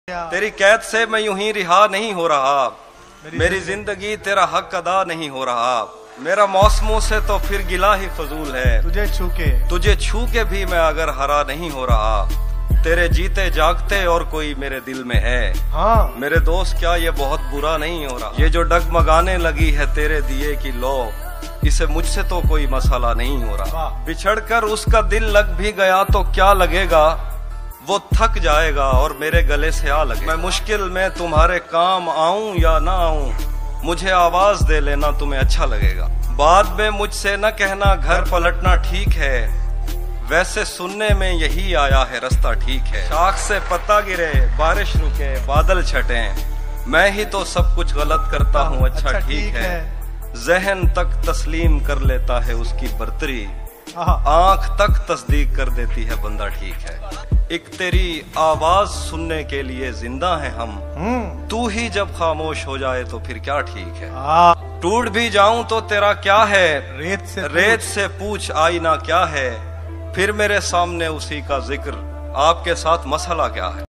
तेरी कैद से मैं यूं ही रिहा नहीं हो रहा, मेरी जिंदगी तेरा हक अदा नहीं हो रहा। मेरा मौसमों से तो फिर गिला ही फजूल है, तुझे छू के भी मैं अगर हरा नहीं हो रहा। तेरे जीते जागते और कोई मेरे दिल में है, हाँ। मेरे दोस्त क्या ये बहुत बुरा नहीं हो रहा। ये जो डगमगाने लगी है तेरे दिए की लो, इसे मुझसे तो कोई मसला नहीं हो रहा। बिछड़कर उसका दिल लग भी गया तो क्या लगेगा, वो थक जाएगा और मेरे गले से आ लगे। मैं मुश्किल में तुम्हारे काम आऊं या ना आऊं, मुझे आवाज दे लेना तुम्हें अच्छा लगेगा। बाद में मुझसे न कहना घर पलटना ठीक है, वैसे सुनने में यही आया है रास्ता ठीक है। शाख से पत्ता गिरे बारिश रुके बादल छटे, मैं ही तो सब कुछ गलत करता हूँ अच्छा ठीक है। जहन तक तस्लीम कर लेता है उसकी बर्तरी, आंख तक तस्दीक कर देती है बंदा ठीक है। एक तेरी आवाज सुनने के लिए जिंदा है हम, तू ही जब खामोश हो जाए तो फिर क्या ठीक है। टूट भी जाऊं तो तेरा क्या है, रेत से पूछ आईना क्या है। फिर मेरे सामने उसी का जिक्र, आपके साथ मसला क्या है।